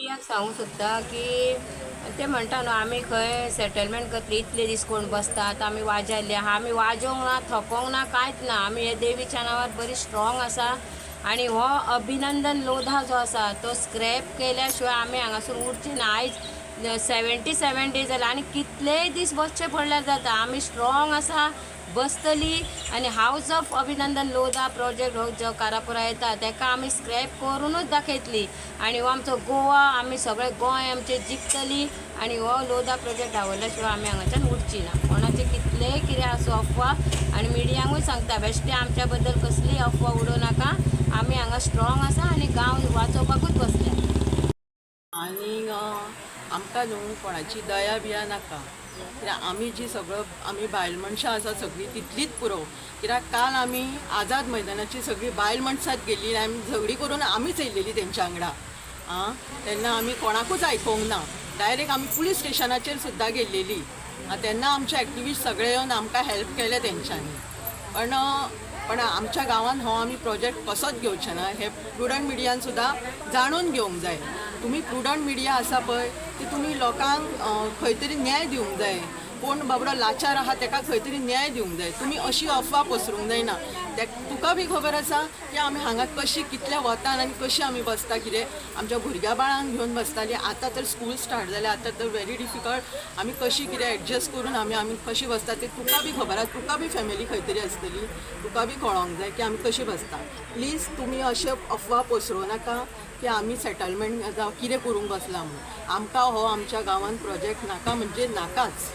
मिडियाक सांगू सोदता की ते म्हणटा न्हू आमी खंय सेटलमेंट करतली इतले दीस कोण बसतात आमी वाजयल्ले आहा आमी वाजोवंक ना थकोंक ना कांयच ना आमी हे देवीच्या नांवार बरी स्ट्रॉंग आसा आणि हो अभिनंदन लोधा जो आसा तो स्क्रॅप केल्या शिवाय आमी हांगासून उरची ना आयज 77 डेज जाले आनी कितलेय दीस बसचे पडल्यार जाता आमी स्ट्रॉंग आसा बसतली आणि हाऊस ऑफ अभिनंदन लोधा प्रोजेक्ट हो जो कारापुरा येता तेका आमी स्क्रॅप करूनच दाखयतली आणि हो आमचो गोवा आमी सगळे गोंय आमचे जिखतली आणि हो लोधा प्रोजेक्ट आवडल्या शिवाय आमी हांगाच्यान उरची ना कोणाचे कितलेय कितें आसूं अफवा आणि मिडियांकूय सांगता बेश्टे आमच्या बद्दल कसलीय अफवा उडोव नाका आमी हांगा स्ट्रॉंग आसा आणि गांव वाचोवपाकूच बसल्या आनी आमकां न्हू कोणाची दया बिया नाका कित्याक आमी जी सगळो आमी बायल मनशां आसा सगळीं तितलीच पुरो कित्याक काल आमी आझाद मैदानाची सगळीं बायल मनशांच गेल्ली आमी झगडी करून आमीच येयलेली तेंच्या वांगडा तेन्ना आमी कोणाकूच आयकोंक ना डायरेक्ट आमी पुलीस स्टेशनाचेर सुद्दां गेल्लेली तेन्ना आमचे एक्टिविस्ट सगळे येवन आमकां हेल्प केले तेंच्यांनी पण आमच्या गांवांत हो आमी प्रोजेक्ट कसोच घेवचे ना हे प्रुडंट मिडियान सुद्दां जाणून घेवंक जाय तुम्ही प्रुडंट मिडिया आसा पळय ती तुम्ही लोकांक खंय तरी न्याय दिवंक जाय कोण बाबडो लाचार आहा तेका खंय तरी न्याय दिवंक जाय तुम्ही अशी अफवा पसरूंक जायना तुका बी खबर आसा की आमी हांगा कशी कितल्या वतान आनी कशी आमी बसता कितें आमच्या भुरग्या बाळांक घेवन बसताली आतां तर स्कूल स्टार्ट जाले आतां तर व्हेरी डिफिकल्ट आमी कशी कितें एडजस्ट करून आमी कशी बसता ते तुका बी खबर आसा तुका बी फॅमिली खंय तरी आसतली तुका बी कळोंक जाय की आमी कशी बसता प्लीज तुमी अशे अफवा पसरूं नाका की आमी सेटलमेंट जावं कितें करूंक बसला म्हणून आमकां हो आमच्या गांवांत प्रोजेक्ट नाका म्हणजे नाकाच